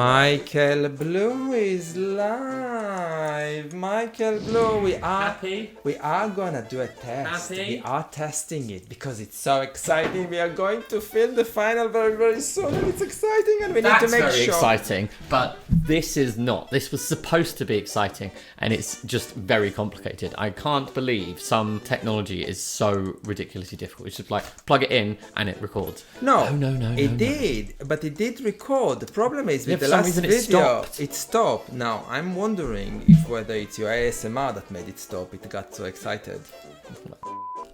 Michael Blue is live. Michael Blue, we are gonna do a test. Happy? We are testing it because it's so exciting. We are going to film the final very, very soon, and it's exciting, and we need to make very sure. exciting, but this is not. This was supposed to be exciting, and it's just very complicated. I can't believe some technology is so ridiculously difficult. It's just like plug it in and it records. No, It did, but it did record. The problem is with for the some last reason it video, stopped. it stopped. Now I'm wondering if whether it's your ASMR that made it stop. It got so excited.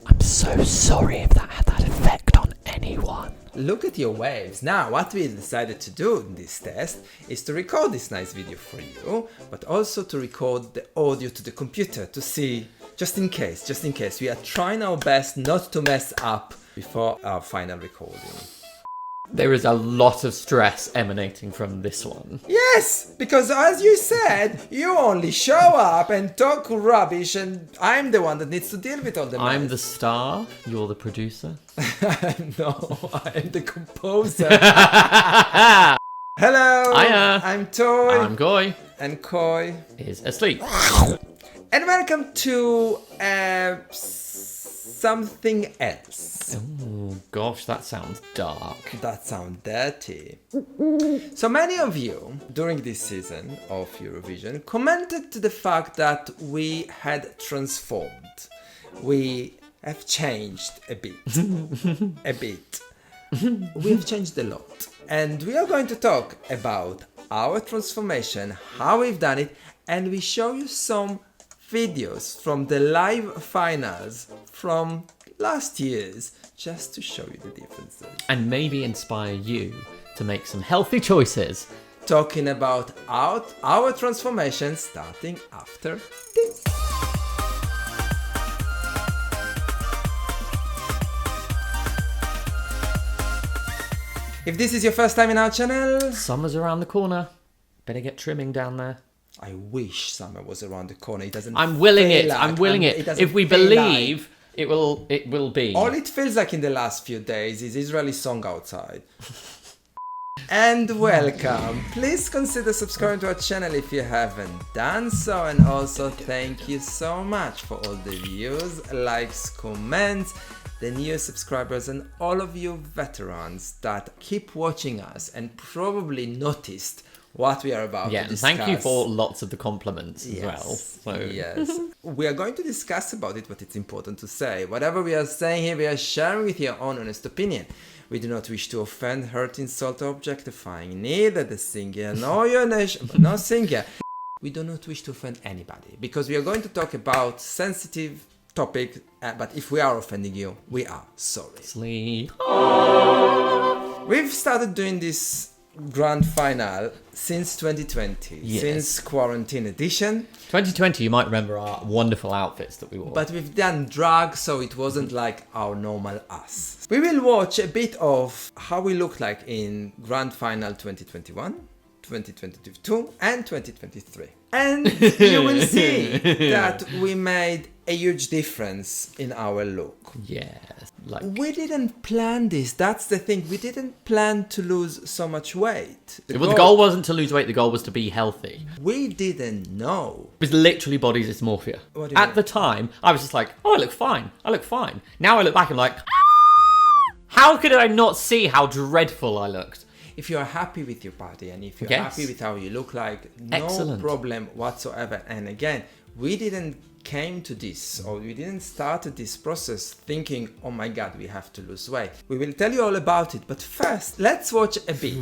I'm so sorry if that had that effect on anyone. Look at your waves. Now, what we decided to do in this test is to record this nice video for you, but also to record the audio to the computer to see, just in case, we are trying our best not to mess up before our final recording. There is a lot of stress emanating from this one. Yes, because as you said, you only show up and talk rubbish, and I'm the one that needs to deal with all the I'm mess. the star, you're the producer. No, I'm the composer. Hello, Hiya. I'm Toy, I'm Goy, and Koi. is asleep. And welcome to something else. Oh gosh, that sounds dark. That sounds dirty. So many of you during this season of Eurovision commented to the fact that we had transformed. We have changed a bit. a bit. We have changed a lot. And we are going to talk about our transformation, how we've done it, and we show you some videos from the live finals from last year's just to show you the differences. And maybe inspire you to make some healthy choices. Talking about our transformation starting after this. If this is your first time in our channel, Summer's around the corner. Better get trimming down there. I wish summer was around the corner. It doesn't. I'm willing feel it. like- I'm willing it it. doesn't If we feel believe, like- it will be. All it feels like in the last few days is Israeli song outside. And welcome. Please consider subscribing to our channel if you haven't done so, and also thank you so much for all the views, likes, comments, the new subscribers, and all of you veterans that keep watching us and probably noticed what we are about Yeah, to and discuss. thank you for lots of the compliments as well. So Yes. We are going to discuss about it, but it's important to say, whatever we are saying here, we are sharing with your own honest opinion. We do not wish to offend, hurt, insult, or objectifying neither the singer nor your nation, but no singer. We do not wish to offend anybody, because we are going to talk about sensitive topic, but if we are offending you, we are sorry. sleep. We've started doing this grand final since 2020, Yes. since quarantine edition. 2020, you might remember our wonderful outfits that we wore. But we've done drag, so it wasn't like our normal us. We will watch a bit of how we look like in Grand Final 2021, 2022, and 2023. And you will see that we made a huge difference in our look. yes, like We didn't plan this. That's the thing. We didn't plan to lose so much weight. the goal wasn't to lose weight. The goal was to be healthy. We didn't know. It was literally body dysmorphia. What do you At mean? the time, I was just like, oh, I look fine. I look fine. Now I look back and I'm like, how could I not see how dreadful I looked? If you're happy with your body and if you're Yes. happy with how you look like, no Excellent. problem whatsoever. And again, we didn't came to this, or we didn't start this process thinking, oh my god, we have to lose weight. We will tell you all about it, but first let's watch a bit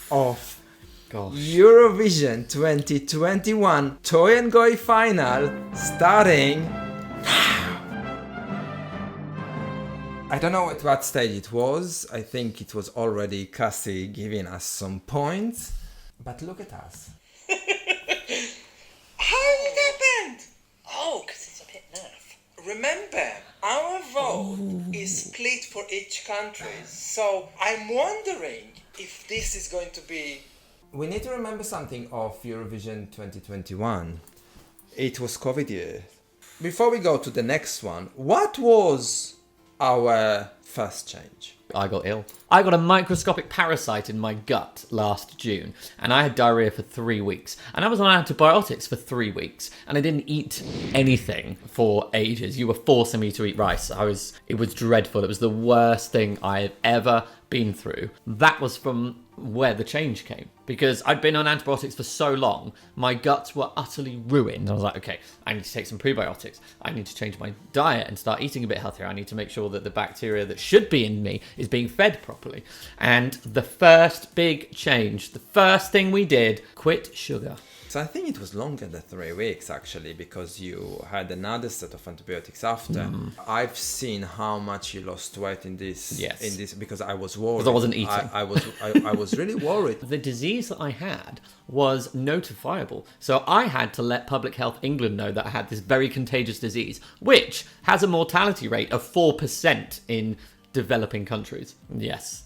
of Gosh. Eurovision 2021 Toy and Goy final starting now. I don't know at what stage it was. I think it was already Cassie giving us some points. But look at us. How did it happen? Oh, because it's a bit naff. Remember, our vote is split for each country. So I'm wondering if this is going to be... We need to remember something of Eurovision 2021. It was COVID year. Before we go to the next one, what was our first change? I got ill. I got a microscopic parasite in my gut last June, and I had diarrhea for 3 weeks. And I was on antibiotics for 3 weeks, and I didn't eat anything for ages. You were forcing me to eat rice. It was dreadful. It was the worst thing I've ever been through. That was from where the change came, because I'd been on antibiotics for so long, my guts were utterly ruined. I was like, okay, I need to take some prebiotics. I need to change my diet and start eating a bit healthier. I need to make sure that the bacteria that should be in me is being fed properly. And the first big change, the first thing we did, quit sugar. So I think it was longer than 3 weeks actually, because you had another set of antibiotics after. I've seen how much you lost weight in this. Yes. In this, because I was worried. Because I wasn't eating. I was really worried. The disease that I had was notifiable. So I had to let Public Health England know that I had this very contagious disease, which has a mortality rate of 4% in developing countries. Yes.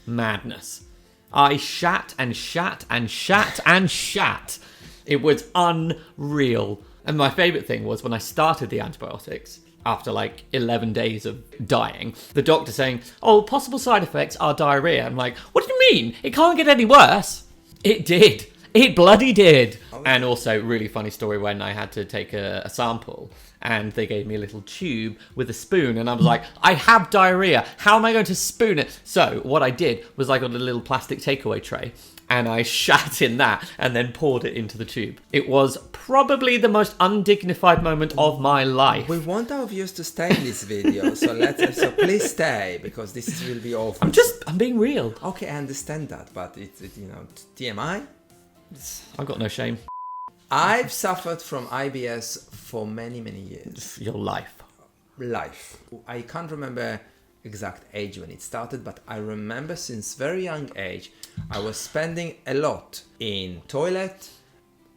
Madness. I shat and shat and shat and shat. It was unreal. And my favourite thing was when I started the antibiotics, after like 11 days of dying, the doctor saying, oh, possible side effects are diarrhea. I'm like, what do you mean? It can't get any worse. It did. It bloody did. And also, really funny story when I had to take a sample and they gave me a little tube with a spoon and I was like, I have diarrhea. How am I going to spoon it? So what I did was I got a little plastic takeaway tray and I shat in that and then poured it into the tube. It was probably the most undignified moment of my life. We want our viewers to stay in this video, so please stay, because this will be awful. I'm being real. Okay, I understand that, but it's TMI. I've got no shame. I've suffered from IBS for many years. Your life. I can't remember exact age when it started, but I remember since very young age I was spending a lot in toilet,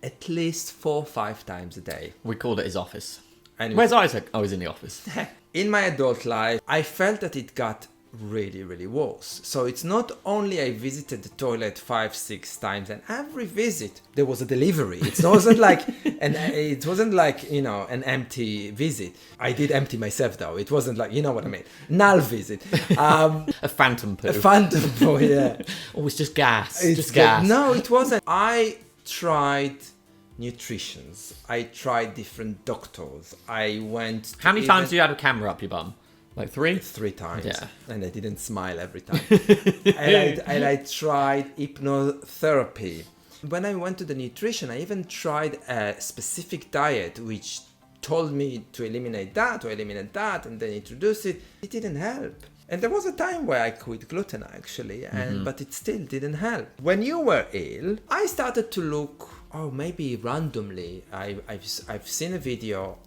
at least 4 or 5 times a day. We called it his office. And where's Isaac? Oh, he's in the office. in my adult life I felt that it got really worse. So it's not only I visited the toilet 5-6 times, and every visit there was a delivery. It wasn't like an empty visit. I did empty myself though. It wasn't like, you know what I mean, null visit. A phantom poo. A phantom poo, yeah. Oh, it's just gas. It's gas. No, it wasn't. I tried nutritions. I tried different doctors. I went. How many times do you have a camera up your bum? Like 3? 3 times. Yeah. And I didn't smile every time. and I tried hypnotherapy. When I went to the nutrition, I even tried a specific diet which told me to eliminate that, and then introduce it. It didn't help. And there was a time where I quit gluten actually, but it still didn't help. When you were ill, I started to look, maybe randomly, I've seen a video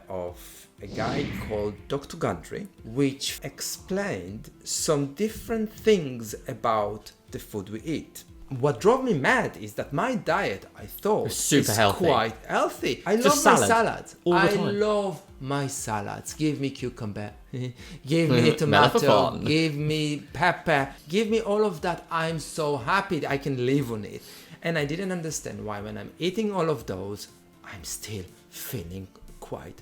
of a guy called Dr. Gundry, which explained some different things about the food we eat. What drove me mad is that my diet, I thought, super is healthy. quite healthy. I Just love salad. my salads. All the I time. love my salads. Give me cucumber, give me tomato, Melaphon. give me pepper, give me all of that. I'm so happy that I can live on it. And I didn't understand why when I'm eating all of those, I'm still feeling quite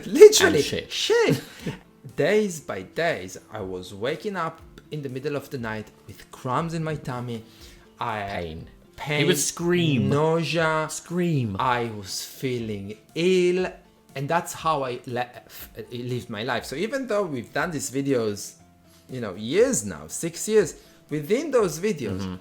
literally And shit. Days by days, I was waking up in the middle of the night with crumbs in my tummy. Pain. He would scream. Nausea. Scream. I was feeling ill, and that's how I lived my life. So even though we've done these videos, years now, 6 years, within those videos,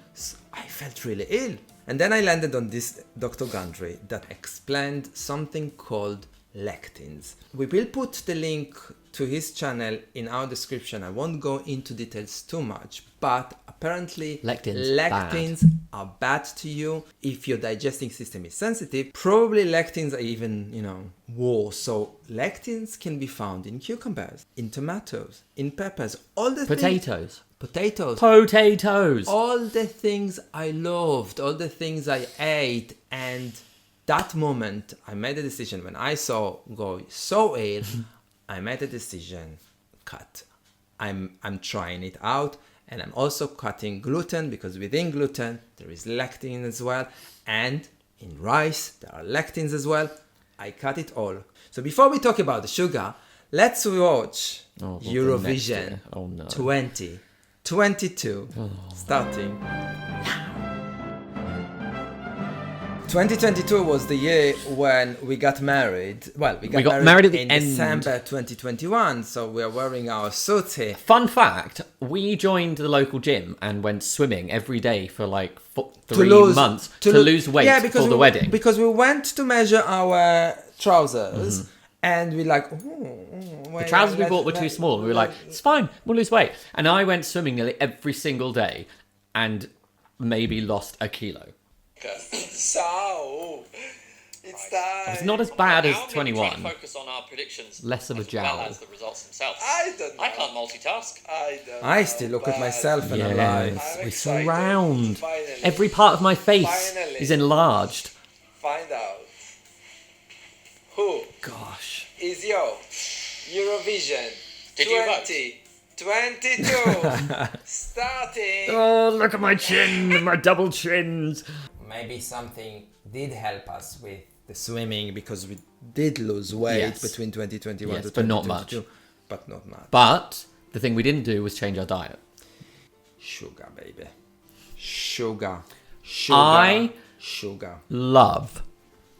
I felt really ill. And then I landed on this Dr. Gundry that explained something called lectins. We will put the link to his channel in our description. I won't go into details too much, but apparently lectins are bad to you if your digesting system is sensitive. Probably lectins are even, worse. So lectins can be found in cucumbers, in tomatoes, in peppers, all the Potatoes. Potatoes. All the things I loved, all the things I ate, and that moment I made a decision when I saw go so ill. I made a decision, cut. I'm trying it out, and I'm also cutting gluten, because within gluten there is lectin as well, and in rice there are lectins as well. I cut it all. So before we talk about the sugar, Let's watch Oh, well, the next Eurovision year. Oh, no. 2022 starting. 2022 was the year when we got married. Well, we got married at the in end. December 2021, so we're wearing our suits here. Fun fact, we joined the local gym and went swimming every day for like 3 months to lose weight for the wedding. Because we went to measure our trousers and we like, the trousers we bought were too small. We were like, it's fine, we'll lose weight. And I went swimming nearly every single day and maybe lost a kilo. So, it's time. It's not as bad as Now we 21. try to focus on our predictions Less of a as well jowl. as the results themselves. I don't know. I can't multitask. I still look at myself and I'm like, Yes, we excited. surround. Finally. Every part of my face Finally. is enlarged. Find out who Gosh. is your Eurovision Did you vote? 2022 starting. Oh, look at my chin, my double chins. Maybe something did help us with the swimming because we did lose weight Yes. between 2021 Yes, to but not 2022. But not much. But the thing we didn't do was change our diet. Sugar, baby. Sugar. I Sugar. love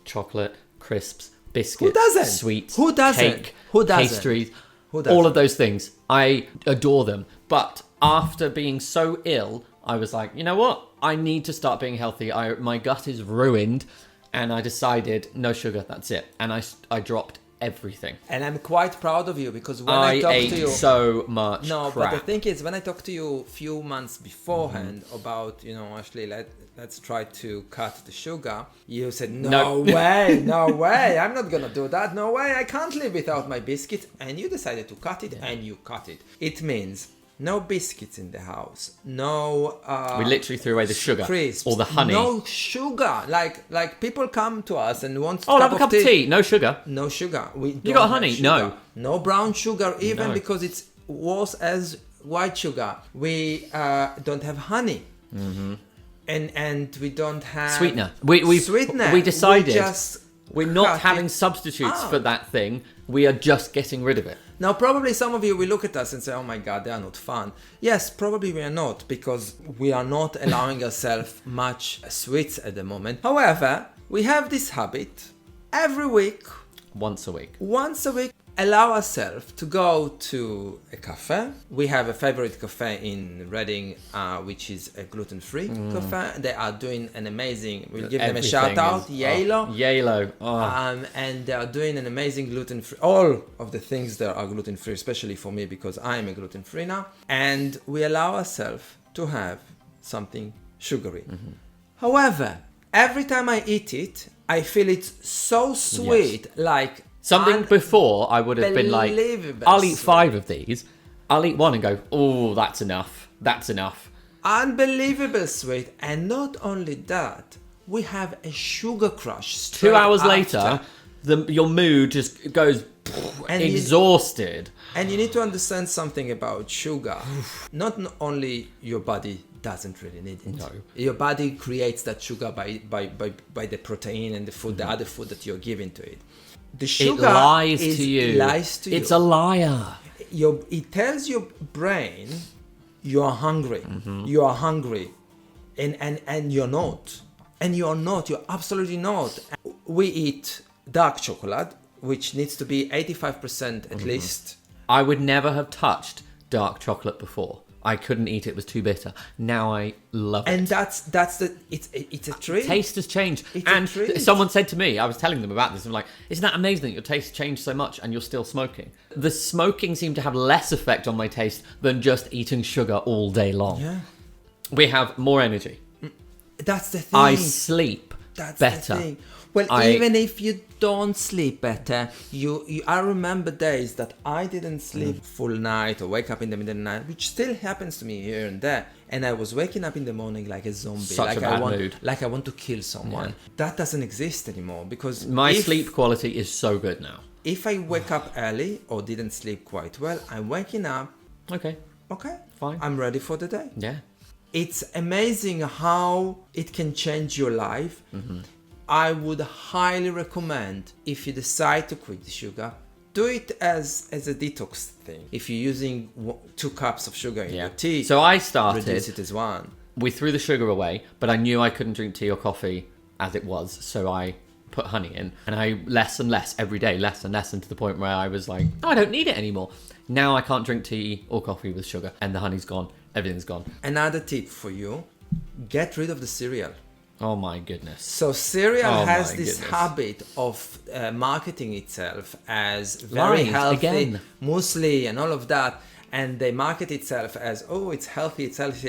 chocolate, crisps, biscuits, Who doesn't? sweets, Who doesn't? cake, Who doesn't? pastries, Who doesn't? all of those things. I adore them. But after being so ill, I was like, you know what? I need to start being healthy. My gut is ruined. And I decided, no sugar, that's it. And I dropped everything. And I'm quite proud of you because when I I talked ate to you... so much No, crap. but the thing is, when I talked to you a few months beforehand about, Ashley, let's try to cut the sugar, you said, no way, no way, I'm not gonna do that, no way, I can't live without my biscuits. And you decided to cut it, and you cut it. It means no biscuits in the house, no... We literally threw away the sugar crisps, or the honey. no sugar. Like people come to us and want I'll have a cup of tea. No sugar. no sugar. We You don't got have honey? sugar. No. No brown sugar, even No. because it's worse as white sugar. We don't have honey. Mm-hmm. And we don't have Sweetener. We sweetener. We decided just we're not cut having it substitutes out. for that thing. We are just getting rid of it. Now, probably some of you will look at us and say, oh my God, they are not fun. Yes, probably we are not, because we are not allowing ourselves much sweets at the moment. However, we have this habit every week, Once a week. once a week, allow ourselves to go to a cafe. We have a favorite cafe in Reading, which is a gluten-free cafe. They are doing an amazing, we'll give them a Everything shout out, is- Yalo. Yalo. Oh. And they are doing an amazing gluten-free, all of the things there are gluten-free, especially for me because I'm a gluten-free now. And we allow ourselves to have something sugary. Mm-hmm. However, every time I eat it, I feel it's so sweet, like Something before I would have been like, unbelievable I'll eat sweet. 5 of these. I'll eat one and go, oh, that's enough. That's enough. Unbelievable sweet. And not only that, we have a sugar crush. 2 straight hours after. later, your mood just goes And you- exhausted. And you need to understand something about sugar. Not only your body doesn't really need it. No. Your body creates that sugar by the protein and the food, the other food that you're giving to it. The sugar It lies is, to you. lies to It's you. a liar. It tells your brain you are hungry. Mm-hmm. You are hungry. And you're not. And you're not. You're absolutely not. We eat dark chocolate, which needs to be 85% Mm-hmm. at least. I would never have touched dark chocolate before. I couldn't eat it; it was too bitter. Now I love it. And that's it's a treat. Taste has changed. It's a And treat. someone said to me, I was telling them about this, I'm like, isn't that amazing that your taste changed so much and you're still smoking? The smoking seemed to have less effect on my taste than just eating sugar all day long. Yeah. We have more energy. That's the thing. I sleep That's better. the thing. Well, even if you don't sleep better, I remember days that I didn't sleep full night or wake up in the middle of the night, which still happens to me here and there. And I was waking up in the morning like a zombie, Such like a bad I want, mood. like I want to kill someone. That doesn't exist anymore because My if, sleep quality is so good now. If I wake up early or didn't sleep quite well, I'm waking up. Okay. Okay, Fine. I'm ready for the day. Yeah. It's amazing how it can change your life. Mm-hmm. I would highly recommend, if you decide to quit the sugar, do it as a detox thing. If you're using 2 cups of sugar in your tea, So I reduce started. it as 1. We threw the sugar away, but I knew I couldn't drink tea or coffee as it was, so I put honey in, and I less and less every day, less and less, and to the point where I was like, oh, I don't need it anymore. Now I can't drink tea or coffee with sugar, and the honey's gone, everything's gone. Another tip for you, get rid of the cereal. Oh my goodness. So cereal Oh has my this goodness. habit of marketing itself as very Lies, healthy, again. muesli and all of that, and they market itself as, oh, it's healthy, it's healthy,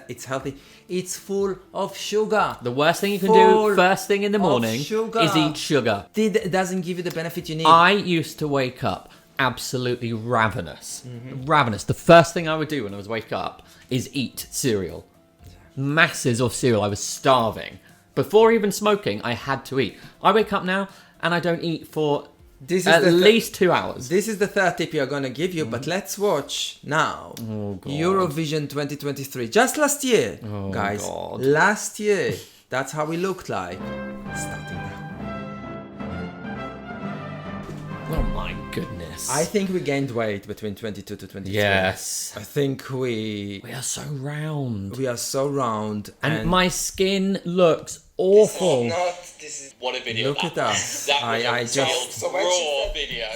it's healthy. It's full of sugar. The worst thing you can Full do first thing in the of morning sugar. is eat sugar. It doesn't give you the benefit you need. I used to wake up absolutely ravenous. Mm-hmm. Ravenous. The first thing I would do when I was wake up is eat cereal. Masses of cereal. I was starving. Before even smoking, I had to eat. I wake up now and I don't eat for This is at the least 2 hours. This is the third tip you're gonna give you, but let's watch now. God. Eurovision 2023. Just last year, guys. God. Last year. That's how we looked like. Starting now. Oh my goodness. I think we gained weight between 22 to 23. Yes. I think we We are so round. are so round And my skin looks awful. What a video. Look at us. That was I a just raw video.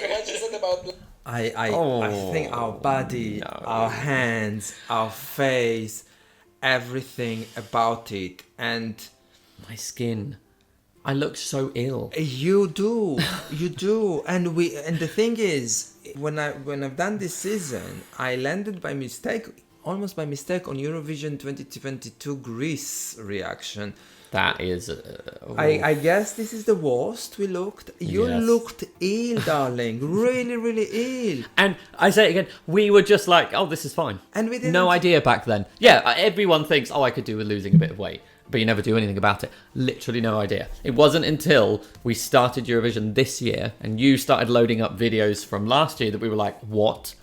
I think our body, our hands, our face, everything about it, and My skin. I look so ill. you do, and the thing is, when I've done this season, I landed by mistake, almost by mistake, on Eurovision 2022 Greece reaction. That is. I guess this is the worst we looked. You Yes. looked ill, darling, really, really ill. And I say it again, we were just like, oh, this is fine. And we didn't. No idea back then. Yeah, everyone thinks, oh, I could do with losing a bit of weight. But you never do anything about it. Literally no idea. It wasn't until we started Eurovision this year and you started loading up videos from last year that we were like, what?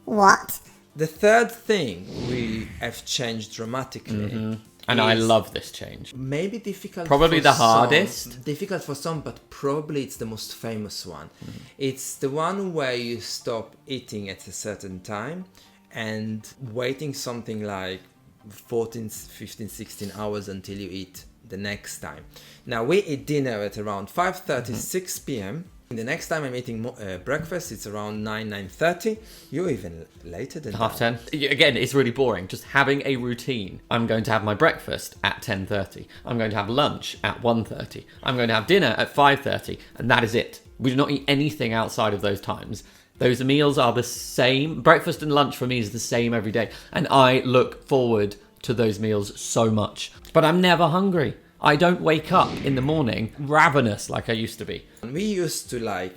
What? The third thing we have changed dramatically. And I is love this change. maybe difficult. Probably for the some, hardest. Difficult for some, but probably it's the most famous one. It's the one where you stop eating at a certain time and waiting something like 14, 15, 16 hours until you eat the next time. Now we eat dinner at around 5:30, 6 p.m. The next time I'm eating breakfast, it's around 9:30. You're even later than that. 10:30. Again, it's really boring. Just having a routine. I'm going to have my breakfast at 10:30. I'm going to have lunch at 1:30. I'm going to have dinner at 5:30. And that is it. We do not eat anything outside of those times. Those meals are the same. Breakfast and lunch for me is the same every day. And I look forward to those meals so much. But I'm never hungry. I don't wake up in the morning ravenous like I used to be. We used to like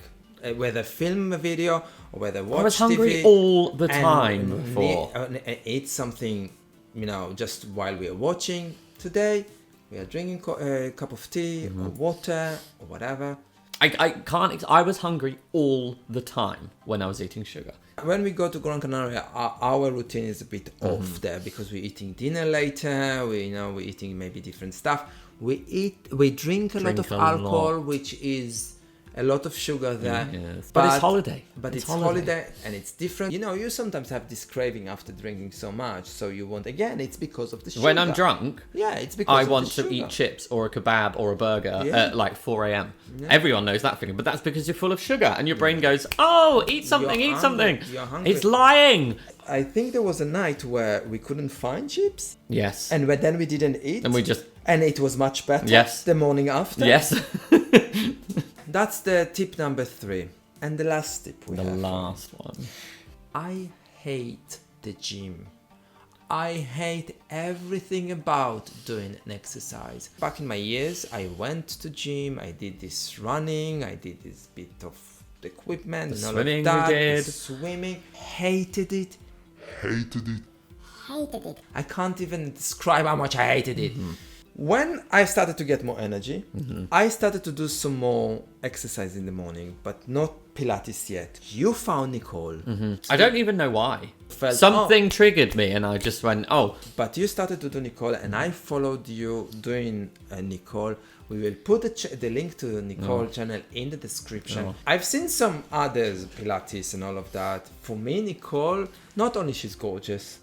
whether film a video or whether watch I was hungry TV all the and time before. eat something, just while we are watching. Today, we are drinking a cup of tea or water or whatever. I can't. I was hungry all the time when I was eating sugar. When we go to Gran Canaria, our routine is a bit off there because we're eating dinner later. We're eating maybe different stuff. We drink a lot of a alcohol, lot. which is a lot of sugar there. Yes. But it's holiday. But it's holiday and it's different. You sometimes have this craving after drinking so much, so you want again. It's because of the sugar. When I'm drunk, yeah, it's because I of want the to sugar. eat chips or a kebab or a burger Yeah. at like 4 a.m. Everyone knows that feeling, but that's because you're full of sugar and your brain goes, oh, eat something, You're eat hungry. something. You're hungry. It's lying. I think there was a night where we couldn't find chips, Yes. and then we didn't eat, And we just, and it was much better. Yes. The morning after. yes. That's the tip number 3, and the last tip we The have. last one. I hate the gym. I hate everything about doing an exercise. Back in my years, I went to gym, I did this running, I did this bit of the equipment, and all swimming we of that. did. The swimming, hated it. Hated it. I can't even describe how much I hated it. When I started to get more energy, I started to do some more exercise in the morning, but not Pilates yet. You found Nicole. I don't even know why. Felt, Something triggered me, and I just went, "Oh, But you started to do Nicole, and I followed you doing Nicole. We will put the link to the Nicole channel in the description. I've seen some others, Pilates and all of that. For me, Nicole, not only she's gorgeous,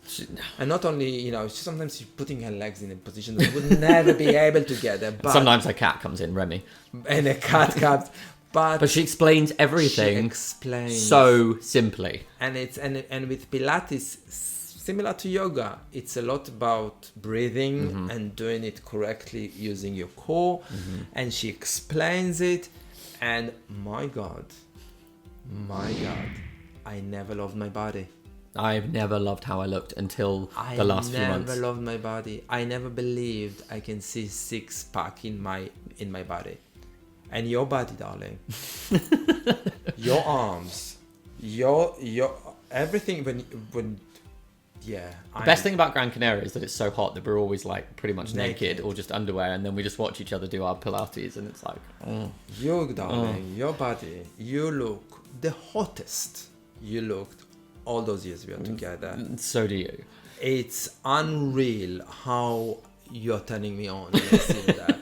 and not only, sometimes she's putting her legs in a position that would never be able to get there. But, sometimes a cat comes in, Remy." and a cat comes. But But she explains she everything explains. so simply. And it's and with Pilates, similar to yoga, it's a lot about breathing and doing it correctly using your core. And she explains it, and my God, I never loved my body. I've never loved how I looked until the last few months. I never loved my body. I never believed I can see six pack in my body. And your body, darling. Your arms, your everything when yeah. The best thing about Gran Canaria is that it's so hot that we're always like pretty much naked Naked. or just underwear, and then we just watch each other do our Pilates, and it's like, You, darling, your body, you look the hottest you looked all those years we are together. so do you. It's unreal how you're turning me on when I see that.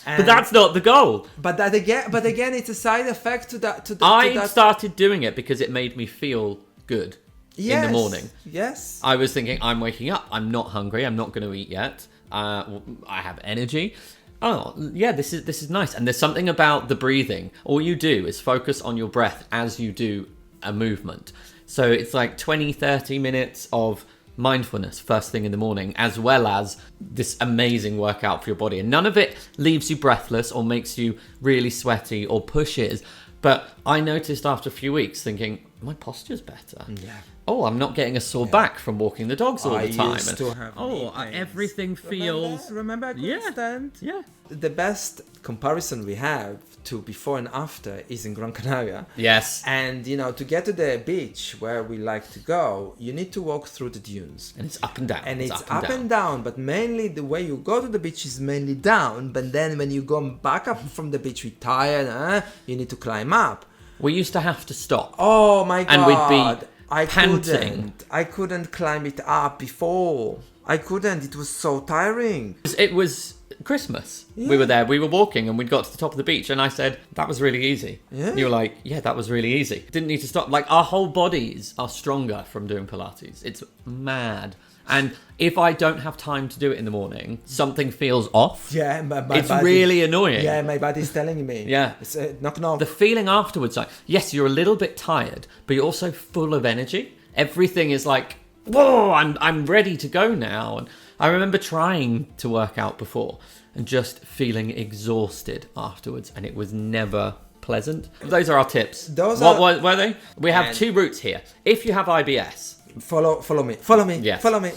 But that's not the goal. But again, it's a side effect to that. I started doing it because it made me feel good in the morning. Yes. I was thinking, I'm waking up. I'm not hungry. I'm not going to eat yet. I have energy. Oh, yeah, this is nice. And there's something about the breathing. All you do is focus on your breath as you do a movement. So it's like 20, 30 minutes of mindfulness first thing in the morning, as well as this amazing workout for your body. And none of it leaves you breathless or makes you really sweaty or pushes. But I noticed after a few weeks thinking, my posture's better. Yeah. Oh, I'm not getting a sore back from walking the dogs all the time. Used to have knee pains. Everything feels... Remember I couldn't Yeah. stand? Yeah. The best comparison we have to before and after is in Gran Canaria. Yes. And, to get to the beach where we like to go, you need to walk through the dunes. And it's up and down. And it's up and down, but mainly the way you go to the beach is mainly down. But then when you go back up from the beach, we're tired, you need to climb up. We used to have to stop. Oh my God. And we'd be I panting. couldn't climb it up before. I couldn't. It was so tiring. It was Christmas. We were there, we were walking, and we'd got to the top of the beach, and I said, that was really easy. Yeah. You were like, yeah, that was really easy. Didn't need to stop. Like, our whole bodies are stronger from doing Pilates. It's mad. And if I don't have time to do it in the morning, something feels off. Yeah, my It's body, really annoying. Yeah, my body's telling me. Yeah. It's knock knock. The feeling afterwards, like, yes, you're a little bit tired, but you're also full of energy. Everything is like, whoa, I'm ready to go now. And I remember trying to work out before and just feeling exhausted afterwards, and it was never pleasant. Those are our tips. What were they? We have two routes here. If you have IBS, Follow me. Yes. Follow me.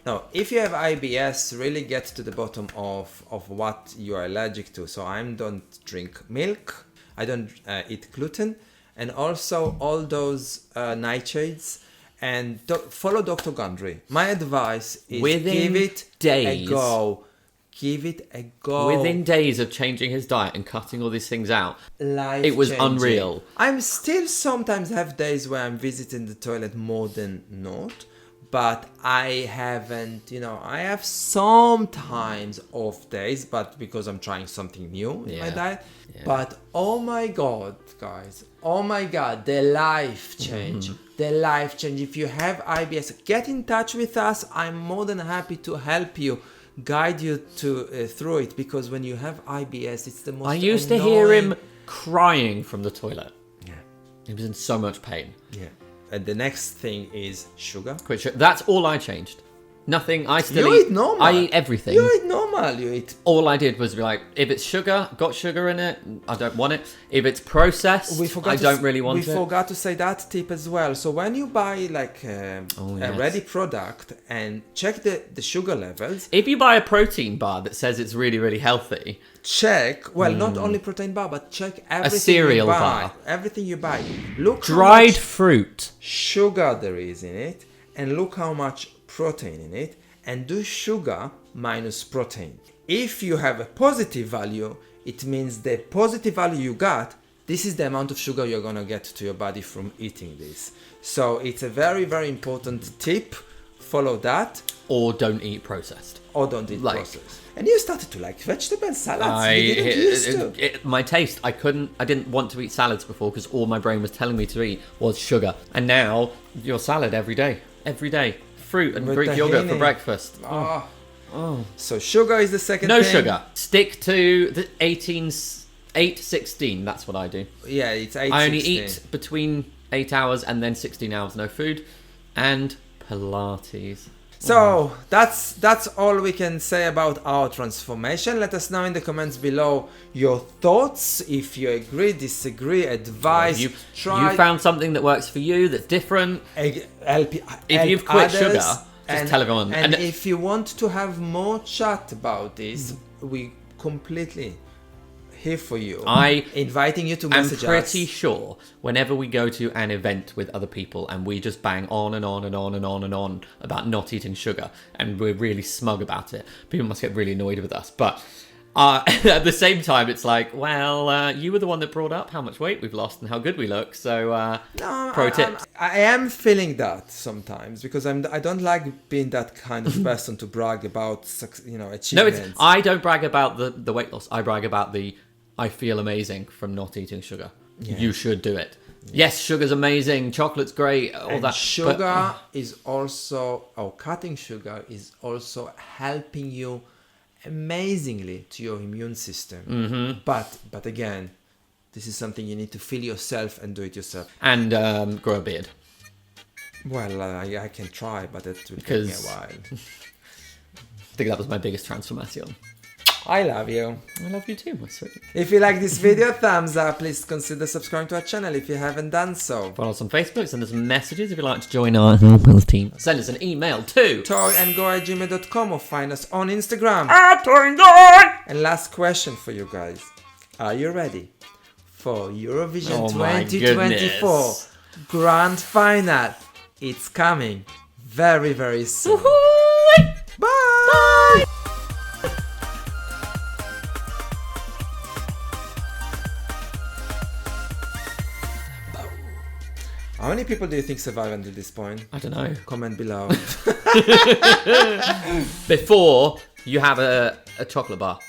No, if you have IBS, really get to the bottom of what you are allergic to. So I don't drink milk. I don't eat gluten, and also all those nightshades. And follow Dr. Gundry. My advice is Within give it days. a go. Give it a go. within days of changing his diet and cutting all these things out, Life it was changing. unreal. I'm still sometimes have days where I'm visiting the toilet more than not, but I haven't, I have sometimes off days, but because I'm trying something new in my Yeah. diet. Yeah. But oh my God, guys, the life change. The life change. If you have IBS, get in touch with us. I'm more than happy to help you, guide you through it, because when you have IBS, it's the most I used to hear him crying from the toilet. Yeah. He was in so much pain. Yeah. And the next thing is sugar. Quit sugar. That's all I changed. Nothing. I still You eat normal. I eat everything. You eat normal. You eat. All I did was be like, if it's sugar, got sugar in it, I don't want it. If it's processed, I don't really want it. We forgot to say that tip as well. So when you buy like a yes. ready product and check the sugar levels, If you buy a protein bar that says it's really, really healthy, check. Well, not only protein bar, but check everything cereal you buy. bar. Everything you buy. Look how dried much fruit. sugar there is in it, and look how much protein in it, and do sugar minus protein. If you have a positive value, it means the positive value you got, this is the amount of sugar you're gonna get to your body from eating this. So it's a very, very important tip. Follow that. Or don't eat processed. Or don't eat Like- processed. And you started to like vegetable salads. You didn't used to. My taste, I didn't want to eat salads before because all my brain was telling me to eat was sugar. And now, your salad every day. Fruit and With Greek yogurt for tahini. breakfast. So sugar is the second No thing. sugar. Stick to the 8-16. That's what I do. Yeah, it's 8, I only 16. eat between 8 hours and then 16 hours no food. And Pilates. So that's all we can say about our transformation. Let us know in the comments below your thoughts. If you agree, disagree, advise, You try. found something that works for you that's different. Help If you've quit others, sugar, just tell everyone. And And- if you want to have more chat about this, we completely here for you. Inviting you to I'm message pretty us. sure whenever we go to an event with other people and we just bang on and on and on and on and on about not eating sugar and we're really smug about it, people must get really annoyed with us. But at the same time, it's like, well, you were the one that brought up how much weight we've lost and how good we look. So, pro tips. I am feeling that sometimes because I don't like being that kind of person to brag about No, achievements. I don't brag about the weight loss. I brag about I feel amazing from not eating sugar. Yeah. You should do it. Yes, sugar's amazing. Chocolate's great. All And that. sugar is also, or cutting sugar is also helping you amazingly to your immune system. Mm-hmm. But again, this is something you need to feel yourself and do it yourself. And grow a beard. Well, I can try, but it will take me a Because- while. I think that was my biggest transformation. I love you. I love you too, my sweet. If you like this video, thumbs up. Please consider subscribing to our channel if you haven't done so. Follow us on Facebook, send us messages if you'd like to join our Hellpills team. Send us an email to toyandgo@gmail.com or find us on Instagram. And last question for you guys. Are you ready for Eurovision Oh my 2024 goodness. Grand Final? It's coming very, very soon. Bye! How many people do you think survive until this point? I don't know. Comment below. Before you have a chocolate bar.